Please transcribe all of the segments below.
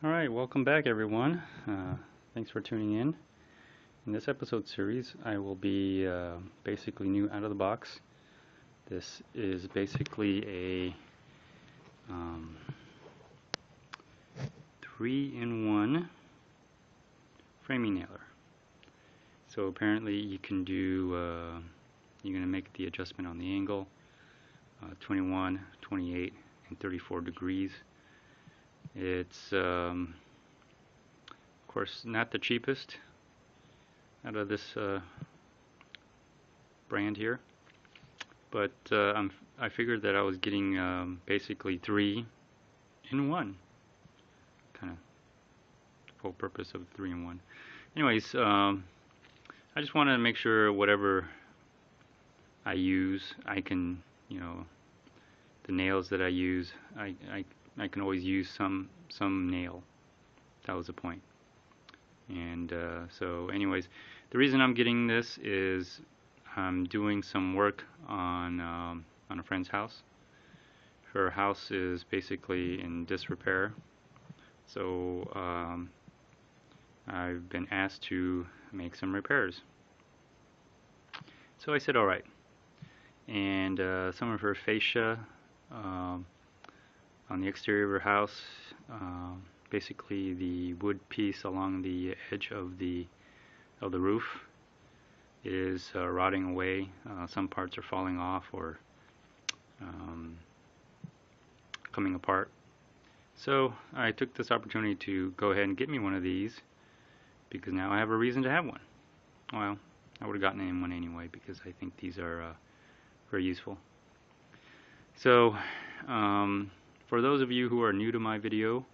Alright, welcome back everyone. Thanks for tuning in. In this episode series, I will be basically new out of the box. This is basically a 3-in-1 framing nailer. So apparently you can do, you're going to make the adjustment on the angle, 21, 28, and 34 degrees. It's of course not the cheapest out of this brand here, but I figured that I was getting basically 3-in-1, kind of the full purpose of 3-in-1. Anyways, I just want to make sure whatever I use, I can, the nails that I use, I can always use some nail. That was the point. And so anyways, the reason I'm getting this is I'm doing some work on a friend's house. Her house is basically in disrepair, so I've been asked to make some repairs. So I said alright. And some of her fascia on the exterior of her house, basically the wood piece along the edge of the roof is rotting away. Some parts are falling off or coming apart. So I took this opportunity to go ahead and get me one of these, because now I have a reason to have one. Well, I would have gotten one anyway, because I think these are very useful. So for those of you who are new to my video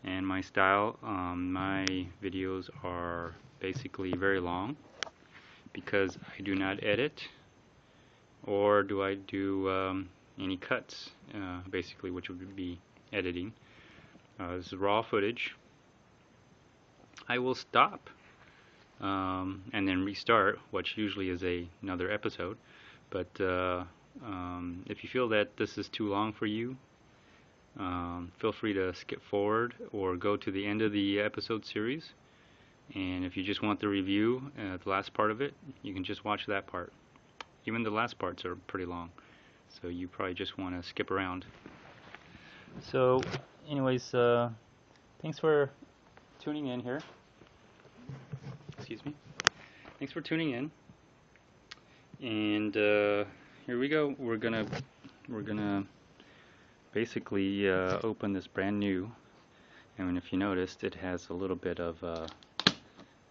and my style, my videos are basically very long because I do not edit, or do I do any cuts, basically, which would be editing. This is raw footage. I will stop and then restart, which usually is another episode. But if you feel that this is too long for you, feel free to skip forward or go to the end of the episode series. And if you just want the review, the last part of it, you can just watch that part. Even the last parts are pretty long, so you probably just want to skip around. So anyways, thanks for tuning in here. Excuse me. Thanks for tuning in. And here we go. We're gonna basically open this brand new. And if you noticed, it has a little bit of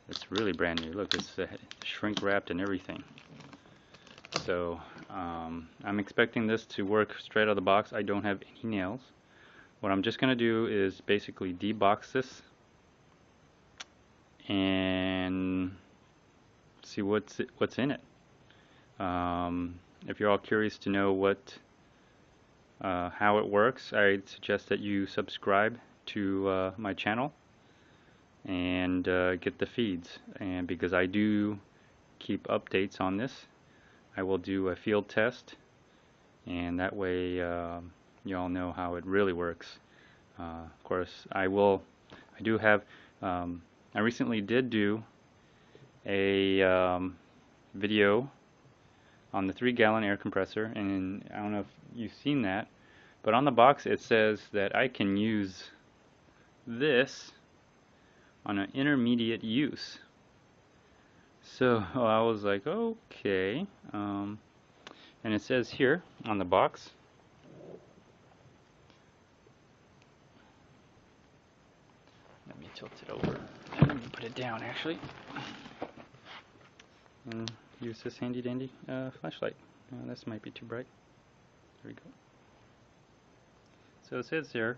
it's really brand new. Look, it's shrink wrapped and everything. So I'm expecting this to work straight out of the box. I don't have any nails. What I'm just gonna do is basically debox this and see what's in it. If you're all curious to know how it works, I'd suggest that you subscribe to my channel and get the feeds. And because I do keep updates on this, I will do a field test, and that way you all know how it really works. Of course, I recently did do a video on the 3-gallon air compressor, and I don't know if you've seen that, but on the box it says that I can use this on an intermediate use. So I was like, okay, and it says here on the box, let me tilt it over, let me put it down actually, and use this handy dandy flashlight. This might be too bright. There we go. So it says here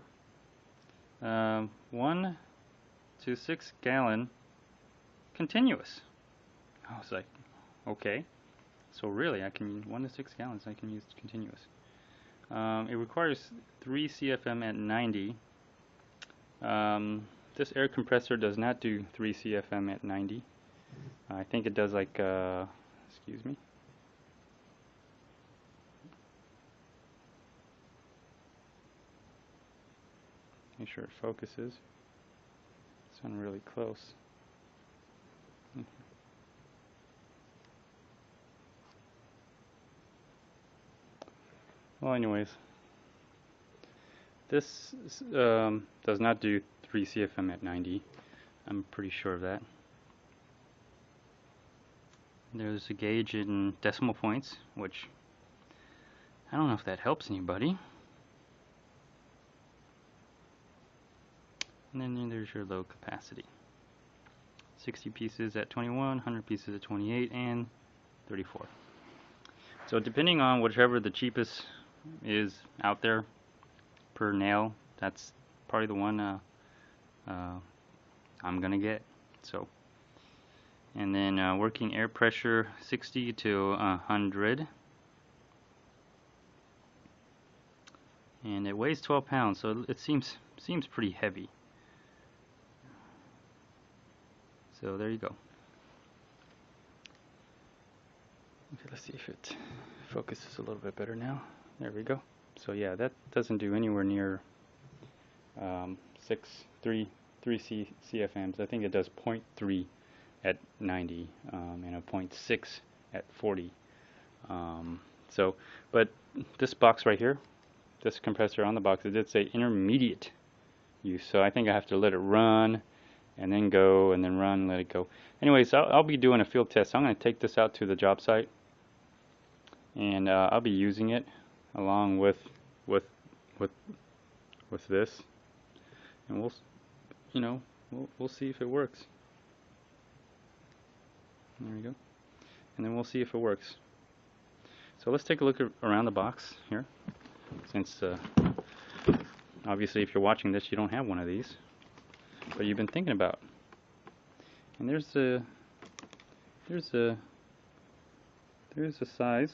1 to 6 gallon continuous. I was like, okay, so really I can 1 to 6 gallons I can use continuous. It requires 3 CFM at 90. This air compressor does not do 3 CFM at 90. I think it does like excuse me. Make sure it focuses. It's on really close. Well, anyways, this does not do 3 CFM at 90. I'm pretty sure of that. There's a gauge in decimal points, which I don't know if that helps anybody. And then there's your low capacity. 60 pieces at 21, 100 pieces at 28, and 34. So depending on whichever the cheapest is out there per nail, that's probably the one I'm gonna get. So, and then working air pressure 60 to 100, and it weighs 12 pounds, so it seems pretty heavy. So there you go. Okay, let's see if it focuses a little bit better now. There we go. So yeah, that doesn't do anywhere near 3 CFMs. I think it does 0.3 at 90 and a 0.6 at 40. So, but this box right here, this compressor on the box, it did say intermediate use. So I think I have to let it run and then go, and then run, let it go. Anyways, I'll be doing a field test. I'm going to take this out to the job site, and I'll be using it along with this, and we'll see if it works. There we go, and then we'll see if it works. So let's take a look around the box here, since obviously if you're watching this, you don't have one of these, but you've been thinking about. And there's a size.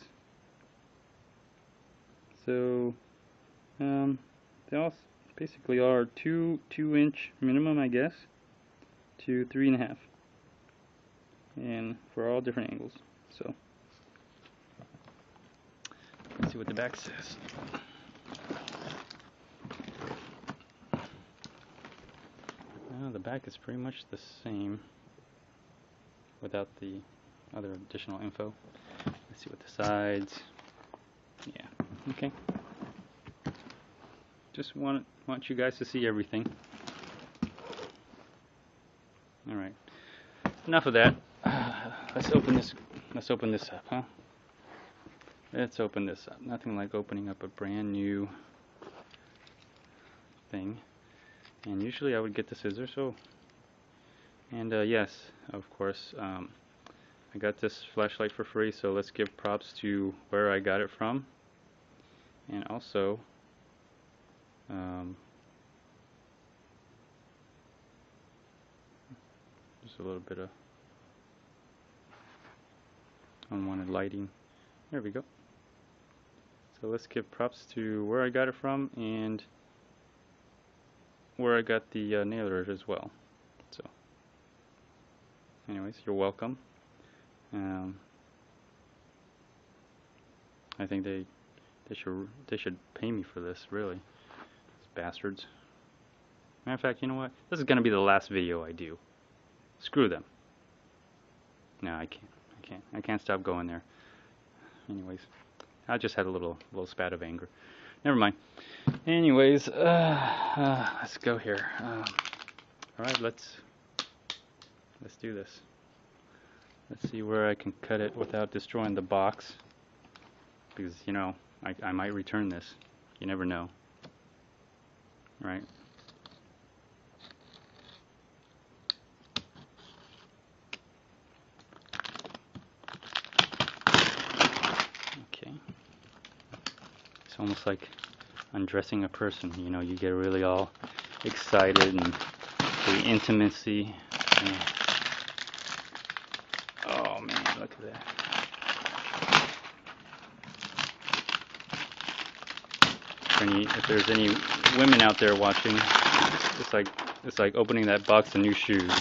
So they all basically are 2-inch minimum, I guess, to 3.5, and for all different angles. So let's see what the back says. The back is pretty much the same without the other additional info. Let's see what the sides. Yeah, okay. Just want you guys to see everything. All right. Enough of that. Let's open this up, huh? Let's open this up. Nothing like opening up a brand new thing. And usually I would get the scissors. And yes, of course, I got this flashlight for free, so let's give props to where I got it from. And also, just a little bit of unwanted lighting. There we go. So let's give props to where I got it from and where I got the nailers as well. So anyways, you're welcome. I think they should pay me for this, really. These bastards. Matter of fact, you know what? This is gonna be the last video I do. Screw them. No, I can't stop going there. Anyways, I just had a little spat of anger. Never mind. Anyways, let's go here. All right, let's do this. Let's see where I can cut it without destroying the box, because I might return this. You never know, right? Okay. It's almost like undressing a person. You get really all excited and the intimacy. Oh man, look at that. If there's any women out there watching, it's like opening that box of new shoes.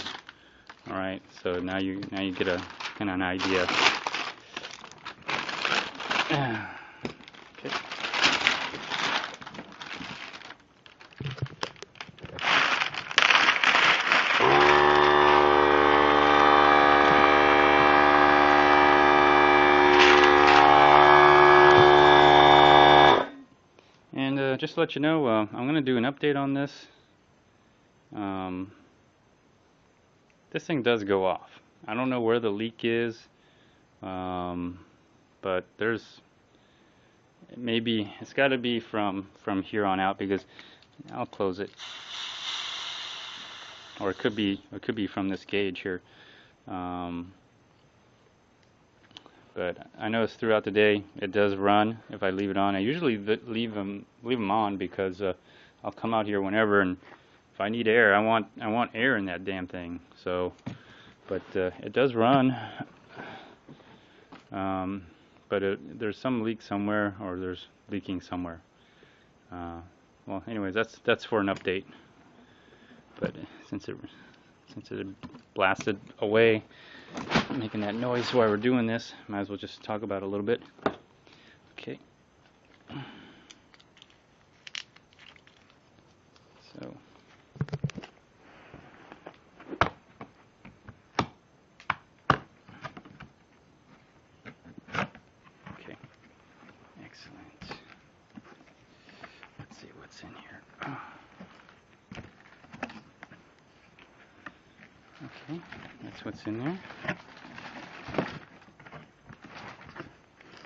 All right, so now you get a kind of an idea. Okay. just to let you know, I'm going to do an update on this. This thing does go off. I don't know where the leak is, but maybe it's got to be from here on out, because I'll close it, or it could be from this gauge here. But I notice throughout the day it does run if I leave it on. I usually leave them on because I'll come out here whenever, and if I need air, I want air in that damn thing. So, but it does run. But there's some leak somewhere, or there's leaking somewhere. Well, anyways, that's for an update. But since it blasted away, making that noise while we're doing this, might as well just talk about it a little bit. Okay. So. Okay. Excellent. Let's see what's in here. Okay, that's what's in there.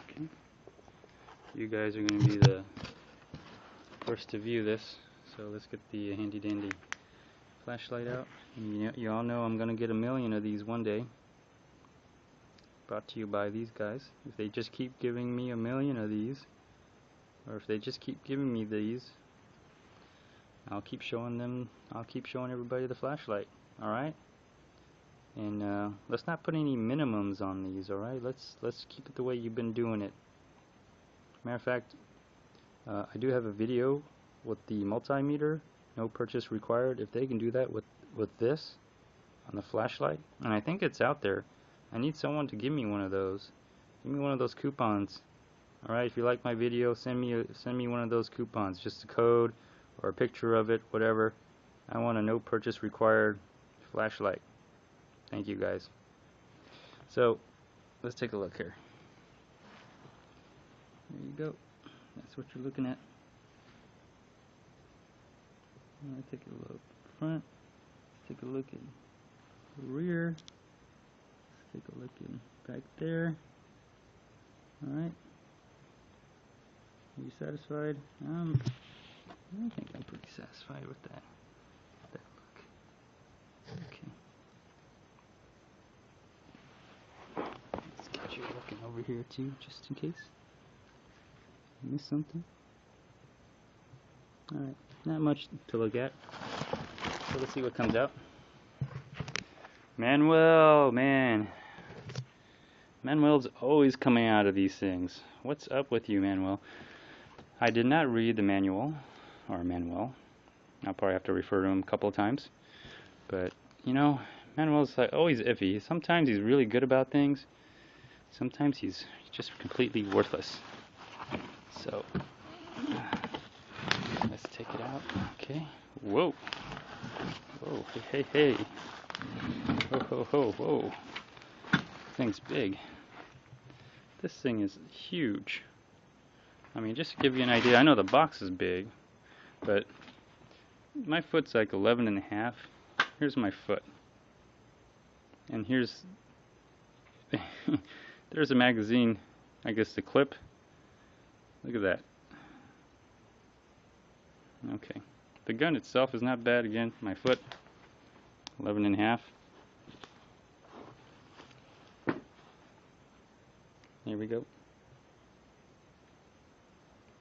Okay. You guys are going to be the first to view this, so let's get the handy dandy flashlight out. You all know I'm going to get 1 million of these one day. Brought to you by these guys. If they just keep giving me 1 million of these, or if they just keep giving me these, I'll keep showing everybody the flashlight. Alright? And let's not put any minimums on these, alright? Let's keep it the way you've been doing it. Matter of fact, I do have a video with the multimeter, no purchase required. If they can do that with this on the flashlight, and I think it's out there. I need someone to give me one of those. Give me one of those coupons. Alright, if you like my video, send me one of those coupons. Just a code or a picture of it, whatever. I want a no purchase required flashlight. Thank you guys. So let's take a look here. There you go. That's what you're looking at. Let's take a look front. Let's take a look at the rear. Let's take a look in back there. Alright. Are you satisfied? I think I'm pretty satisfied with that look. Okay. Let's get you looking over here too, just in case I missed something. Alright, not much to look at. So let's see what comes out. Manuel, man. Manuel's always coming out of these things. What's up with you, Manuel? I did not read the manual, or Manuel. I'll probably have to refer to him a couple of times. But, you know, Manuel's like always iffy. Sometimes he's really good about things. Sometimes he's just completely worthless. So, let's take it out. Okay. Whoa. Whoa. Hey, hey, hey. Ho, ho, ho, whoa. This thing's big. This thing is huge. I mean, just to give you an idea, I know the box is big, but my foot's like 11 and a half. Here's my foot. And here's, there's a magazine, I guess the clip. Look at that. Okay. The gun itself is not bad. Again, my foot, 11 and a half. Here we go.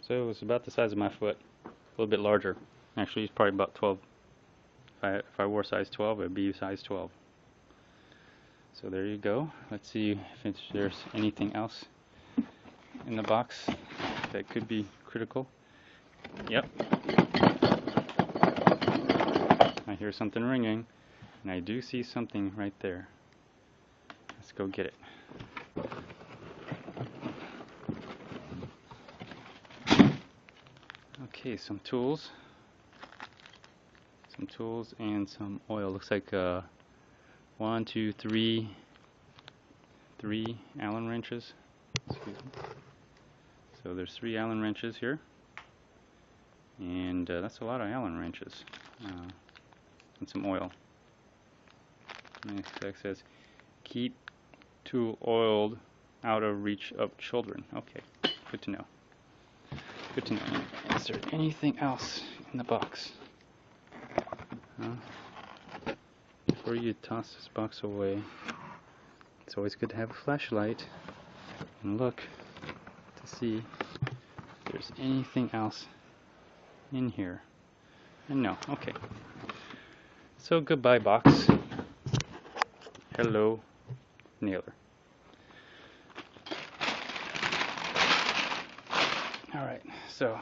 So it's about the size of my foot, a little bit larger. Actually, it's probably about 12. If I wore size 12, it would be size 12. So there you go. Let's see if there's anything else in the box that could be critical. Yep. I hear something ringing, and I do see something right there. Let's go get it. Okay, some tools and some oil. Looks like 1, 2, 3 Allen wrenches. Excuse me. So there's 3 Allen wrenches here. And that's a lot of Allen wrenches. And some oil. Next text says, keep tool oiled out of reach of children. Okay, good to know. Good to know. Is there anything else in the box? Before you toss this box away, it's always good to have a flashlight and look to see if there's anything else in here. And no, okay. So goodbye box. Hello, nailer. Alright, so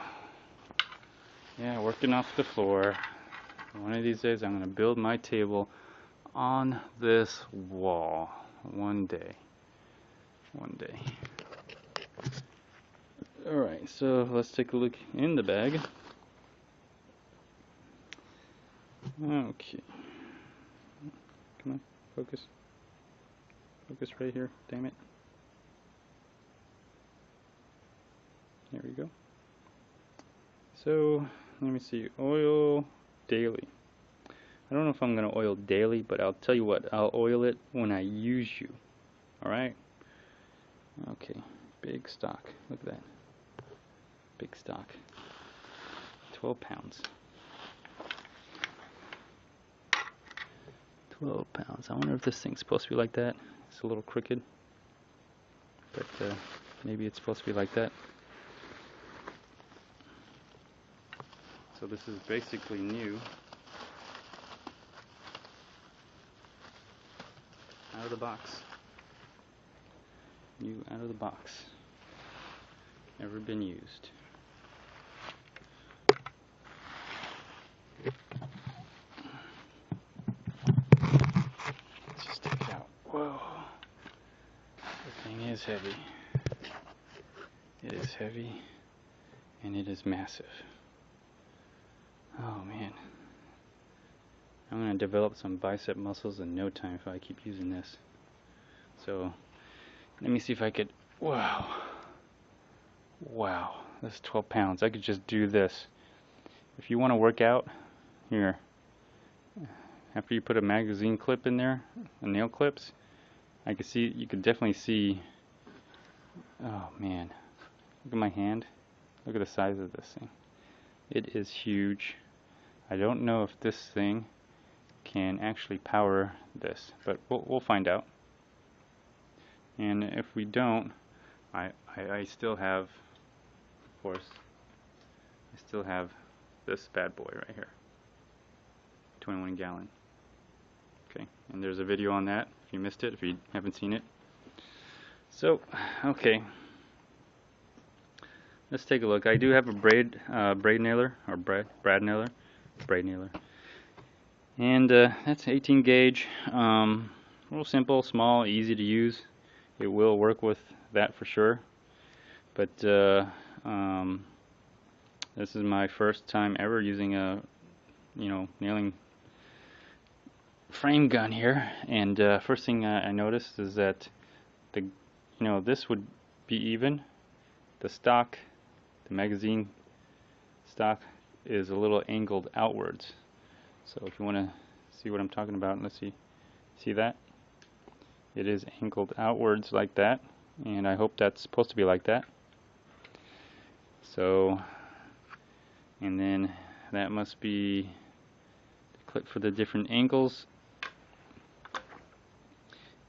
yeah, working off the floor. One of these days I'm going to build my table on this wall. One day. Alright, so let's take a look in the bag. Okay. Come on, focus. Focus right here, damn it. There we go. So, let me see, oil daily. I don't know if I'm going to oil daily, but I'll tell you what, I'll oil it when I use you. Alright? Okay, big stock. Look at that. Big stock. 12 pounds. 12 pounds. I wonder if this thing's supposed to be like that. It's a little crooked. But maybe it's supposed to be like that. So this is basically new. Out of the box. New out of the box. Never been used. Let's just take it out. Whoa. The thing is heavy. It is heavy and it is massive. Oh man. I'm going to develop some bicep muscles in no time if I keep using this. So, let me see if I could... Wow. Wow. This is 12 pounds. I could just do this. If you want to work out, here. After you put a magazine clip in there, nail clips, I can see, you can definitely see... Oh man. Look at my hand. Look at the size of this thing. It is huge. I don't know if this thing can actually power this, but we'll find out. And if we don't, I still have, of course, I still have this bad boy right here, 21 gallon. Okay, and there's a video on that if you missed it, if you haven't seen it. So, okay, let's take a look. I do have a braid nailer, or brad nailer, and that's 18 gauge. Real simple, small, easy to use. It will work with that for sure. But this is my first time ever using a, nailing frame gun here. And first thing I noticed is that this would be even. The stock, the magazine stock, is a little angled outwards. So if you want to see what I'm talking about, let's see that? It is angled outwards like that, and I hope that's supposed to be like that. So, and then that must be the clip for the different angles.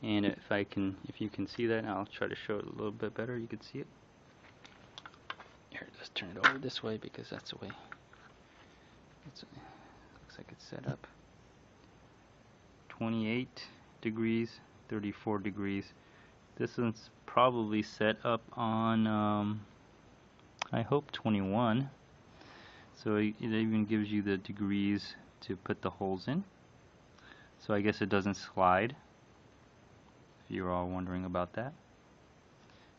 And if you can see that, I'll try to show it a little bit better. You can see it. Here, let's turn it over this way because that's the way. Looks like it's set up. 28 degrees, 34 degrees. This one's probably set up on, I hope 21. So it even gives you the degrees to put the holes in. So I guess it doesn't slide, if you're all wondering about that.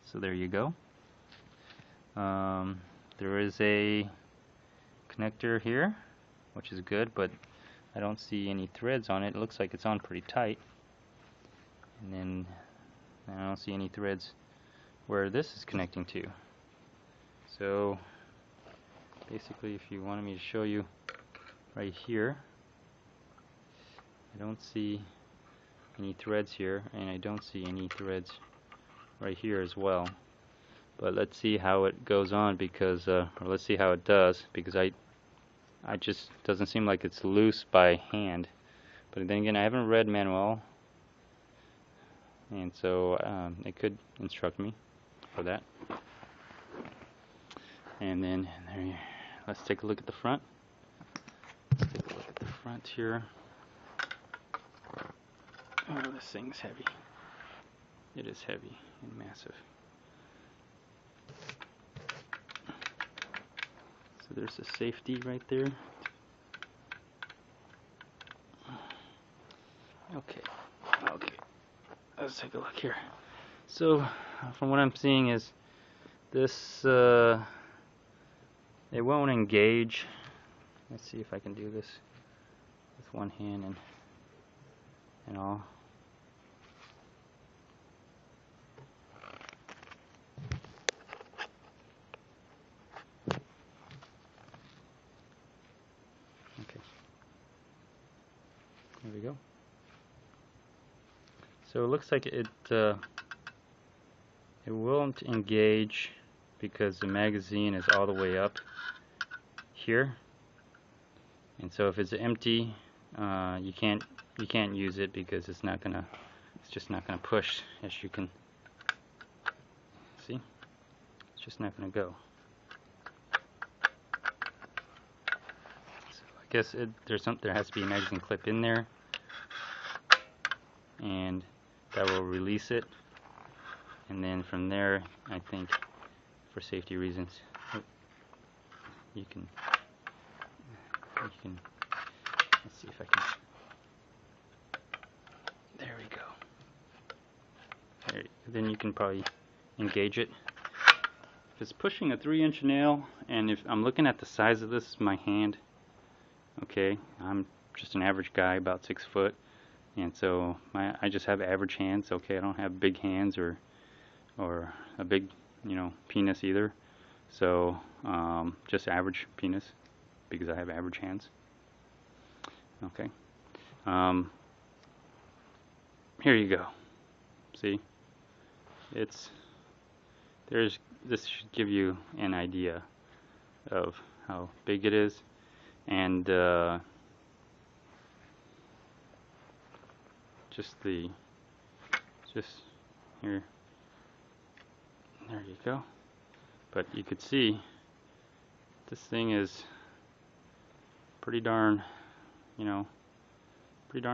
So there you go. There is a connector here, which is good, but I don't see any threads on it. It looks like it's on pretty tight. And then I don't see any threads where this is connecting to. So basically, if you wanted me to show you right here, I don't see any threads here, and I don't see any threads right here as well. But let's see how it goes on, because or let's see how it does, because I just doesn't seem like it's loose by hand. But then again, I haven't read manual, and so it could instruct me for that. And then let's take a look at the front. Let's take a look at the front here. Oh, this thing's heavy. It is heavy and massive. So there's a safety right there. Okay. Let's take a look here. So, from what I'm seeing is this, it won't engage. Let's see if I can do this with one hand and all. Okay. There we go. So it looks like it won't engage because the magazine is all the way up here, and so if it's empty, you can't use it because it's just not gonna push, as you can see. It's just not gonna go. So I guess there has to be a magazine clip in there, and that will release it, and then from there, I think, for safety reasons, you can let's see if I can. There we go. Then you can probably engage it. If it's pushing a 3-inch nail, and if I'm looking at the size of this, my hand, okay, I'm just an average guy, about 6 foot. And so I just have average hands. Okay, I don't have big hands or a big, penis either. So just average penis, because I have average hands. Okay. Here you go. See, this should give you an idea of how big it is, and just here, there you go. But you could see this thing is pretty darn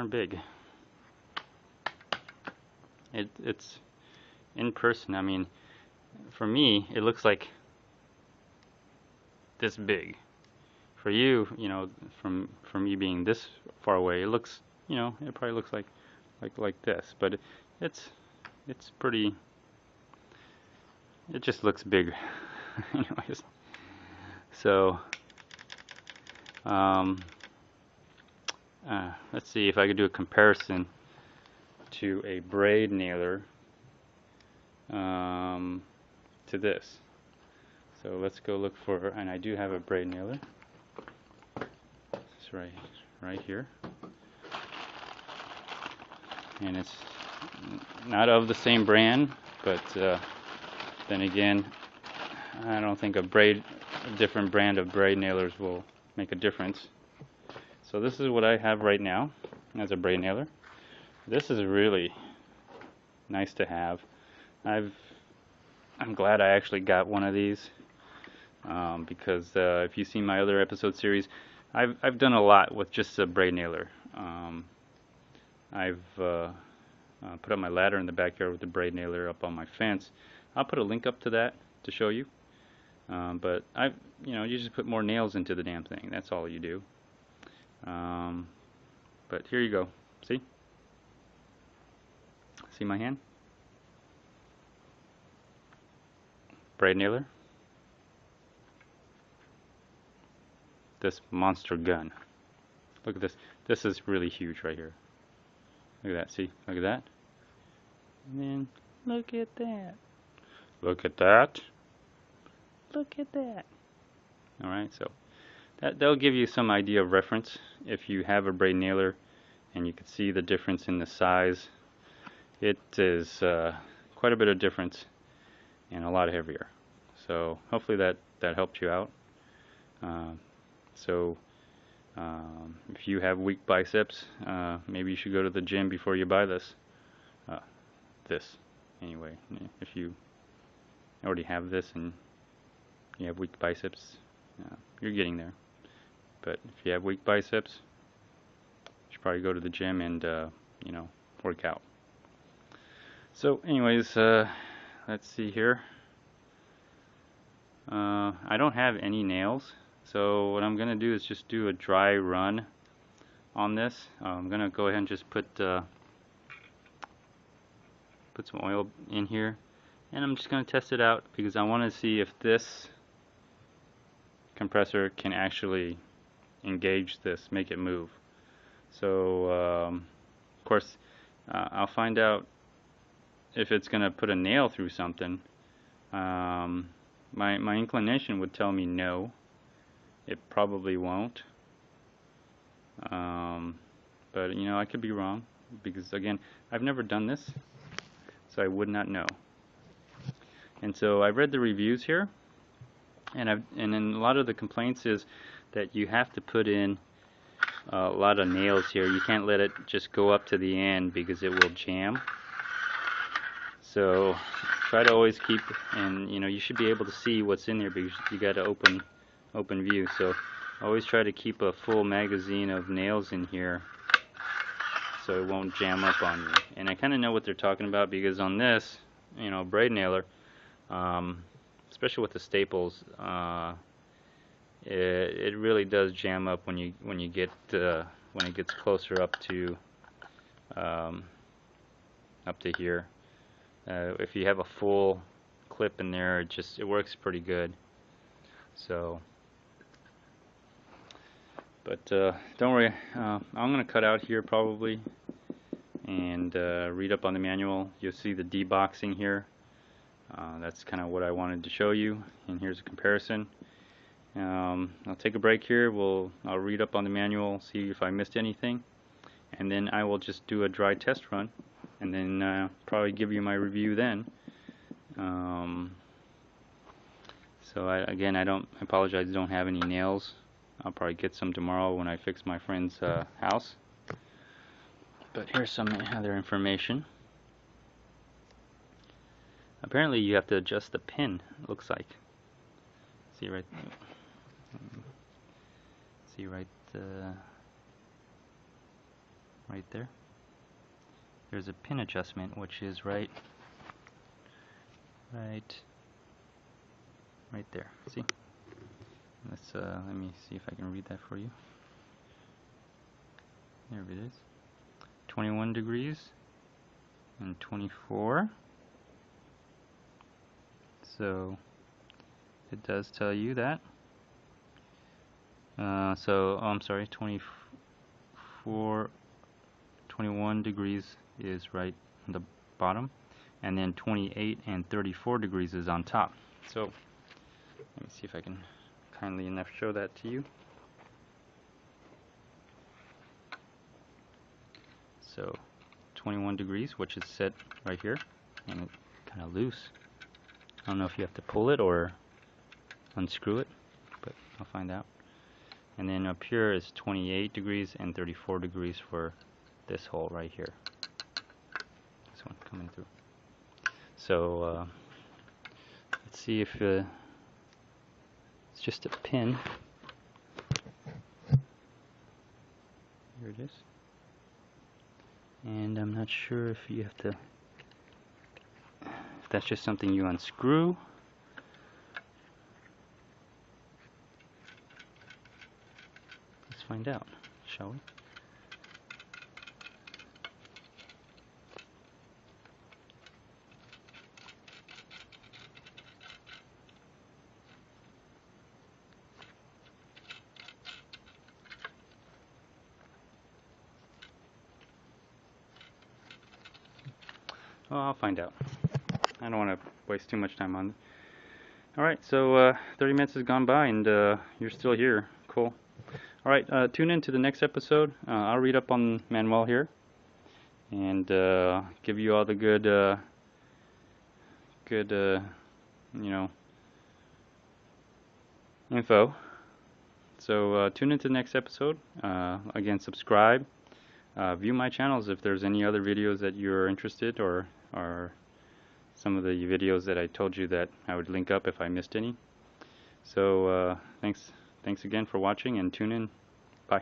big. It's in person, I mean, for me it looks like this big. For you, from me being this far away, it looks, it probably looks like this, but it's pretty, it just looks big. Anyways, so let's see if I could do a comparison to a braid nailer to this. So let's go look for, and I do have a braid nailer. It's right here. And it's not of the same brand, but then again, I don't think a different brand of braid nailers will make a difference. So this is what I have right now as a braid nailer. This is really nice to have. I'm glad I actually got one of these, because if you see my other episode series, I've done a lot with just a braid nailer. I've put up my ladder in the backyard with the braid nailer up on my fence. I'll put a link up to that to show you. But you just put more nails into the damn thing. That's all you do. But here you go. See? See my hand? Braid nailer. This monster gun. Look at this. This is really huge right here. Look at that. See? Look at that. And then look at that. Look at that. Look at that. Alright, so that'll give you some idea of reference if you have a braid nailer and you can see the difference in the size. It is quite a bit of difference and a lot heavier. So hopefully that helped you out. So if you have weak biceps, maybe you should go to the gym before you buy this. Anyway, if you already have this and you have weak biceps, you're getting there. But if you have weak biceps, you should probably go to the gym and you know, work out. So anyways, let's see here. I don't have any nails, so what I'm gonna do is just do a dry run on this. I'm gonna go ahead and just put some oil in here, and I'm just gonna test it out because I want to see if this compressor can actually engage this, make it move. So of course I'll find out if it's gonna put a nail through something. My inclination would tell me no, it probably won't, but you know, I could be wrong because again, I've never done this, so I would not know. And so I've read the reviews here, and then a lot of the complaints is that you have to put in a lot of nails here. You can't let it just go up to the end because it will jam. So try to always keep, and you know, you should be able to see what's in there because you got an open view. So always try to keep a full magazine of nails in here so it won't jam up on you. And I kind of know what they're talking about because on this, you know, braid nailer, especially with the staples, it really does jam up when you get when it gets closer up to here. If you have a full clip in there, it works pretty good. So, but don't worry, I'm gonna cut out here probably and read up on the manual. You'll see the deboxing here. That's kind of what I wanted to show you, and here's a comparison. I'll take a break here. I'll read up on the manual, see if I missed anything, and then I will just do a dry test run, and then probably give you my review then. So I apologize, I don't have any nails. I'll probably get some tomorrow when I fix my friend's house. But here's some other information. Apparently you have to adjust the pin, it looks like. See right there? There's a pin adjustment which is right there. See? Let me see if I can read that for you. There it is. 21 degrees and 24. So it does tell you that. I'm sorry, 21 degrees is right on the bottom, and then 28 and 34 degrees is on top. So let me see if I can kindly enough show that to you. So 21 degrees, which is set right here, and it's kind of loose. I don't know if you have to pull it or unscrew it, but I'll find out. And then up here is 28 degrees and 34 degrees for this hole right here. This one coming through. So let's see if it's just a pin. Here it is. And I'm not sure if you have to, if that's just something you unscrew. Let's find out, shall we? Well, I'll find out. I don't want to waste too much time on it. Alright, so 30 minutes has gone by and you're still here. Cool. Alright, tune in to the next episode. I'll read up on Manuel here and give you all the good, info. So tune into the next episode. Again, subscribe. View my channels if there's any other videos that you're interested, or some of the videos that I told you that I would link up if I missed any. So thanks again for watching, and tune in. Bye.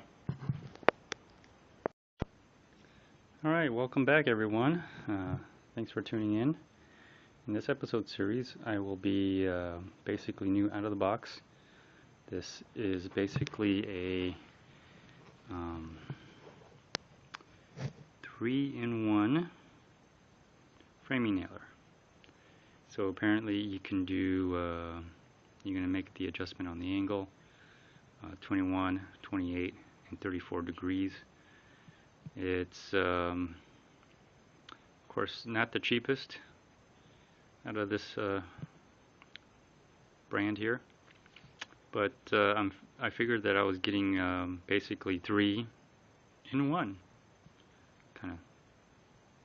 Alright, welcome back everyone. Thanks for tuning in. In this episode series I will be basically new out of the box. This is basically a 3-in-1 framing nailer. So apparently you can do, you're going to make the adjustment on the angle, 21, 28, and 34 degrees. It's, of course, not the cheapest out of this brand here, but I figured that I was getting basically 3-in-1, kind of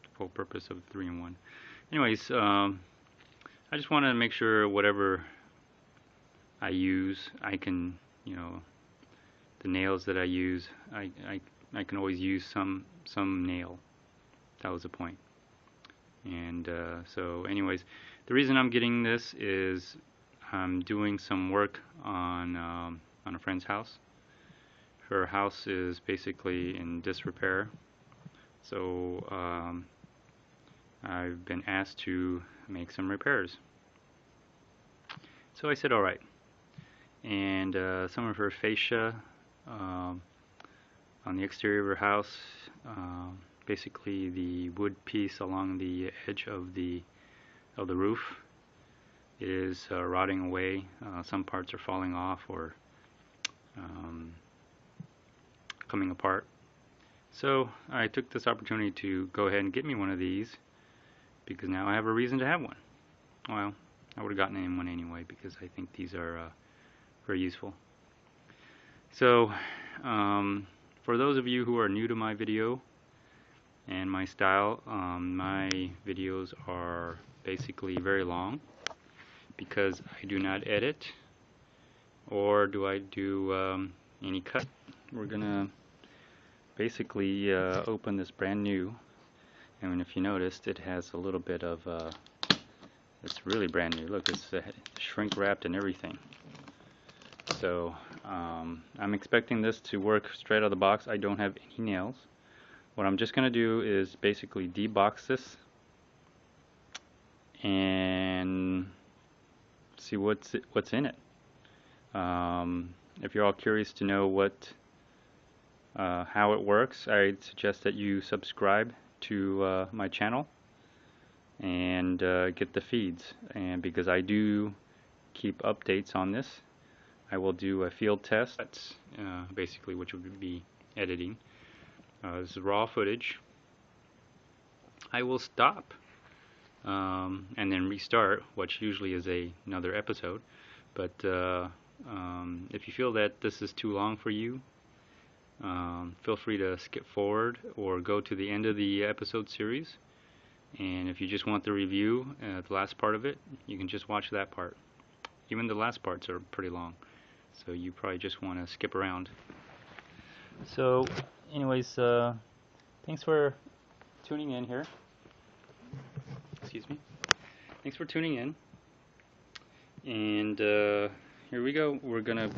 the full purpose of 3-in-1. Anyways, I just want to make sure whatever I use, I can, the nails that I use, I can always use some nail. That was the point. And so anyways, the reason I'm getting this is I'm doing some work on a friend's house. Her house is basically in disrepair, so I've been asked to make some repairs. So I said alright. And some of her fascia on the exterior of her house, basically the wood piece along the edge of the roof, is rotting away. Some parts are falling off or coming apart. So I took this opportunity to go ahead and get me one of these, because now I have a reason to have one. Well, I would have gotten one anyway, because I think these are very useful. So for those of you who are new to my video and my style, my videos are basically very long because I do not edit, or do I do any cut. We're gonna basically open this brand new, and if you noticed, it has a little bit of it's really brand new. Look, it's shrink wrapped and everything. So I'm expecting this to work straight out of the box. I don't have any nails. What I'm just gonna do is basically debox this and see what's in it. If you're all curious to know how it works, I'd suggest that you subscribe to my channel and get the feeds. And because I do keep updates on this, I will do a field test. That's basically what you'll be editing. This is raw footage. I will stop and then restart, which usually is another episode. But if you feel that this is too long for you, feel free to skip forward or go to the end of the episode series. And if you just want the review, the last part of it, you can just watch that part. Even the last parts are pretty long, so you probably just want to skip around. So anyways, thanks for tuning in here. Excuse me. Thanks for tuning in. And here we go. We're gonna